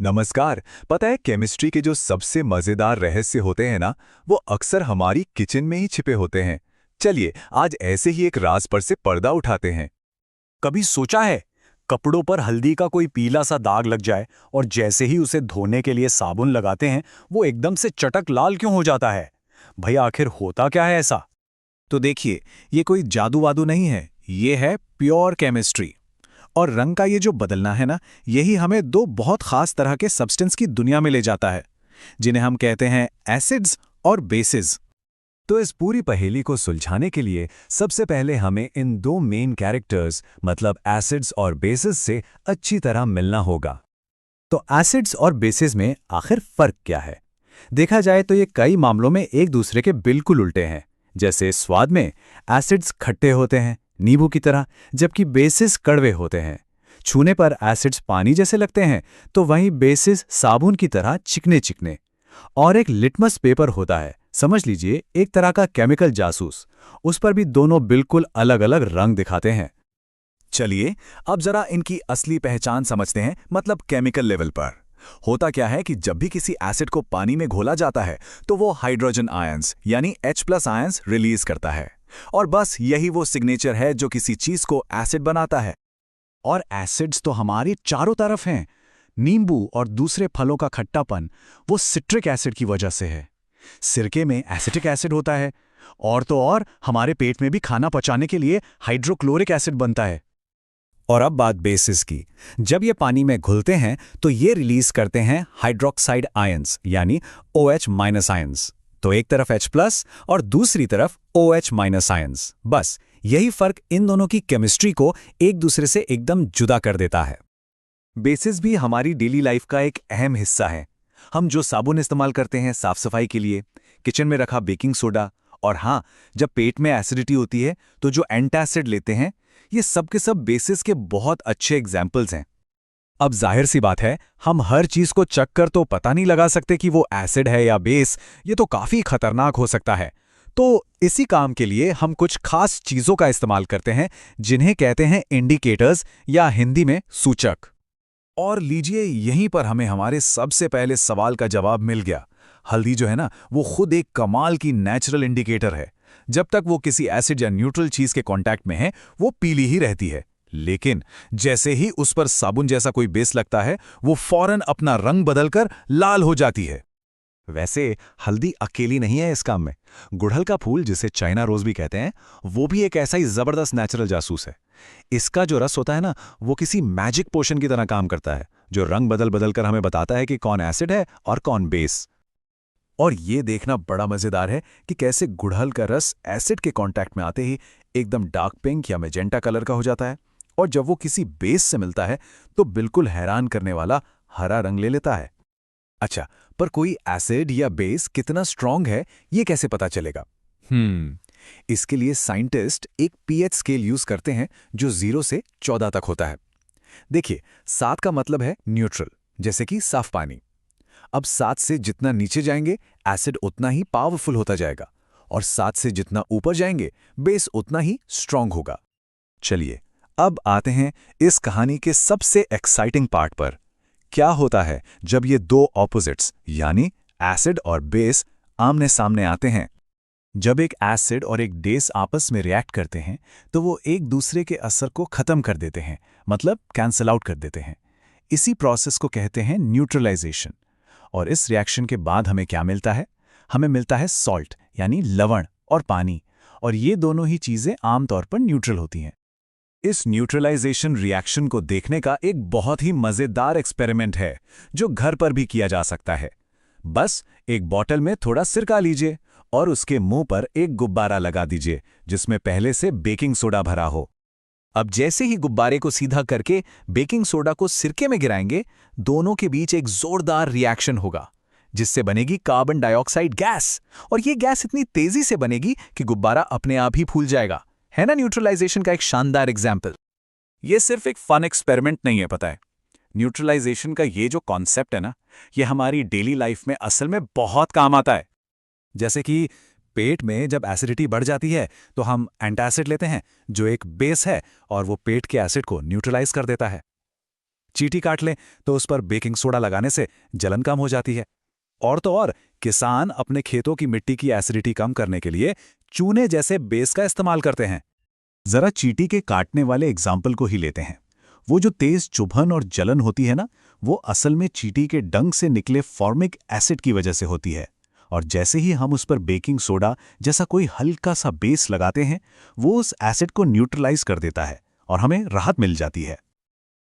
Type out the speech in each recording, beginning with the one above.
नमस्कार। पता है केमिस्ट्री के जो सबसे मजेदार रहस्य होते हैं ना, वो अक्सर हमारी किचन में ही छिपे होते हैं। चलिए आज ऐसे ही एक राज पर से पर्दा उठाते हैं। कभी सोचा है कपड़ों पर हल्दी का कोई पीला सा दाग लग जाए और जैसे ही उसे धोने के लिए साबुन लगाते हैं वो एकदम से चटक लाल क्यों हो जाता है। भैया आखिर होता क्या है ऐसा। तो देखिए, ये कोई जादू वादू नहीं है, ये है प्योर केमिस्ट्री। और रंग का ये जो बदलना है ना, यही हमें दो बहुत खास तरह के सब्सटेंस की दुनिया में ले जाता है, जिन्हें हम कहते हैं एसिड्स और बेसिस। तो इस पूरी पहेली को सुलझाने के लिए सबसे पहले हमें इन दो मेन कैरेक्टर्स मतलब एसिड्स और बेसिस से अच्छी तरह मिलना होगा। तो एसिड्स और बेसिस में आखिर फर्क क्या है? देखा जाए तो ये कई मामलों में एक दूसरे के बिल्कुल उल्टे हैं। जैसे स्वाद में एसिड्स खट्टे होते हैं, नींबू की तरह, जबकि बेसिस कड़वे होते हैं। छूने पर एसिड्स पानी जैसे लगते हैं, तो वहीं बेसिस साबुन की तरह चिकने चिकने। और एक लिटमस पेपर होता है, समझ लीजिए एक तरह का केमिकल जासूस। उस पर भी दोनों बिल्कुल अलग अलग रंग दिखाते हैं। चलिए अब जरा इनकी असली पहचान समझते हैं, मतलब केमिकल लेवल पर। होता क्या है कि जब भी किसी एसिड को पानी में घोला जाता है तो वो हाइड्रोजन आयंस यानी H+ आयंस रिलीज करता है। और बस यही वो सिग्नेचर है जो किसी चीज को एसिड बनाता है। और एसिड्स तो हमारे चारों तरफ हैं। नींबू और दूसरे फलों का खट्टापन वो सिट्रिक एसिड की वजह से है। सिरके में एसिटिक एसिड होता है। और तो और हमारे पेट में भी खाना पचाने के लिए हाइड्रोक्लोरिक एसिड बनता है। और अब बात बेसिस की। जब ये पानी में घुलते हैं तो ये रिलीज करते हैं हाइड्रोक्साइड आयंस यानी OH- आयंस। तो एक तरफ H+ और दूसरी तरफ OH- आयंस। बस यही फर्क इन दोनों की केमिस्ट्री को एक दूसरे से एकदम जुदा कर देता है। बेसिस भी हमारी डेली लाइफ का एक अहम हिस्सा है। हम जो साबुन इस्तेमाल करते हैं साफ सफाई के लिए, किचन में रखा बेकिंग सोडा, और हाँ, जब पेट में एसिडिटी होती है तो जो एंटासिड लेते हैं, ये सब के सब बेसिस के बहुत अच्छे एग्जाम्पल्स हैं। अब जाहिर सी बात है, हम हर चीज को चख कर तो पता नहीं लगा सकते कि वो एसिड है या बेस। ये तो काफी खतरनाक हो सकता है। तो इसी काम के लिए हम कुछ खास चीजों का इस्तेमाल करते हैं, जिन्हें कहते हैं इंडिकेटर्स या हिंदी में सूचक। और लीजिए, यहीं पर हमें हमारे सबसे पहले सवाल का जवाब मिल गया। हल्दी जो है ना, वो खुद एक कमाल की नेचुरल इंडिकेटर है। जब तक वो किसी एसिड या न्यूट्रल चीज के कांटेक्ट में है, वो पीली ही रहती है। लेकिन जैसे ही उस पर साबुन जैसा कोई बेस लगता है, वो फौरन अपना रंग बदलकर लाल हो जाती है। वैसे हल्दी अकेली नहीं है इस काम में। गुड़हल का फूल, जिसे चाइना रोज भी कहते हैं, वो भी एक ऐसा ही जबरदस्त नेचुरल जासूस है। इसका जो रस होता है ना, वो किसी मैजिक पोशन की तरह काम करता है, जो रंग बदल बदल कर हमें बताता है कि कौन एसिड है और कौन बेस। और ये देखना बड़ा मजेदार है कि कैसे गुड़हल का रस एसिड के कांटेक्ट में आते ही एकदम डार्क पिंक या मैजेंटा कलर का हो जाता है, और जब वो किसी बेस से मिलता है तो बिल्कुल हैरान करने वाला हरा रंग ले लेता है। अच्छा, पर कोई एसिड या बेस कितना स्ट्रांग है, ये कैसे पता चलेगा? इसके लिए साइंटिस्ट एक पीएच स्केल यूज करते हैं जो 0 से 14 तक होता है। देखिए, 7 का मतलब है न्यूट्रल, जैसे कि साफ पानी। अब 7 से जितना नीचे जाएंगे, एसिड उतना ही पावरफुल होता जाएगा, और 7 से जितना ऊपर जाएंगे, बेस उतना ही स्ट्रांग होगा। चलिए अब आते हैं इस कहानी के सबसे एक्साइटिंग पार्ट पर। क्या होता है जब ये दो ऑपोजिट्स यानी एसिड और बेस आमने सामने आते हैं? जब एक एसिड और एक बेस आपस में रिएक्ट करते हैं तो वो एक दूसरे के असर को खत्म कर देते हैं, मतलब कैंसल आउट कर देते हैं। इसी प्रोसेस को कहते हैं न्यूट्रलाइजेशन। और इस रिएक्शन के बाद हमें क्या मिलता है? हमें मिलता है सॉल्ट यानी लवण और पानी। और ये दोनों ही चीजें आमतौर पर न्यूट्रल होती हैं। इस न्यूट्रलाइजेशन रिएक्शन को देखने का एक बहुत ही मजेदार एक्सपेरिमेंट है जो घर पर भी किया जा सकता है। बस एक बॉटल में थोड़ा सिरका लीजिए और उसके मुंह पर एक गुब्बारा लगा दीजिए जिसमें पहले से बेकिंग सोडा भरा हो। अब जैसे ही गुब्बारे को सीधा करके बेकिंग सोडा को सिरके में गिराएंगे, दोनों के बीच एक जोरदार रिएक्शन होगा जिससे बनेगी कार्बन डाइऑक्साइड गैस। और ये गैस इतनी तेजी से बनेगी कि गुब्बारा अपने आप ही फूल जाएगा। है ना न्यूट्रलाइजेशन का एक शानदार एग्जाम्पल। ये सिर्फ एक फन एक्सपेरिमेंट नहीं है, पता है। न्यूट्रलाइजेशन का ये जो कॉन्सेप्ट है ना, ये हमारी डेली लाइफ में असल में बहुत काम आता है। जैसे कि पेट में जब एसिडिटी बढ़ जाती है तो हम एंटासिड लेते हैं जो एक बेस है, और वो पेट के एसिड को न्यूट्रलाइज कर देता है। चींटी काट लें तो उस पर बेकिंग सोडा लगाने से जलन कम हो जाती है। और तो और किसान अपने खेतों की मिट्टी की एसिडिटी कम करने के लिए चूने जैसे बेस का इस्तेमाल करते हैं। जरा चींटी के काटने वाले एग्जाम्पल को ही लेते हैं। वो जो तेज चुभन और जलन होती है ना, वो असल में चींटी के डंक से निकले फॉर्मिक एसिड की वजह से होती है। और जैसे ही हम उस पर बेकिंग सोडा जैसा कोई हल्का सा बेस लगाते हैं, वो उस एसिड को न्यूट्रलाइज कर देता है और हमें राहत मिल जाती है।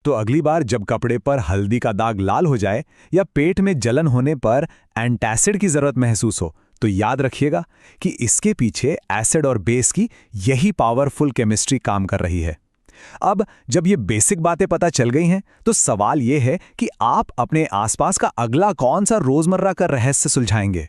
तो अगली बार जब कपड़े पर हल्दी का दाग लाल हो जाए या पेट में जलन होने पर एंटासिड की जरूरत महसूस हो, तो याद रखिएगा कि इसके पीछे एसिड और बेस की यही पावरफुल केमिस्ट्री काम कर रही है। अब जब ये बेसिक बातें पता चल गई हैं, तो सवाल ये है कि आप अपने आसपास का अगला कौन सा रोजमर्रा का रहस्य सुलझाएंगे।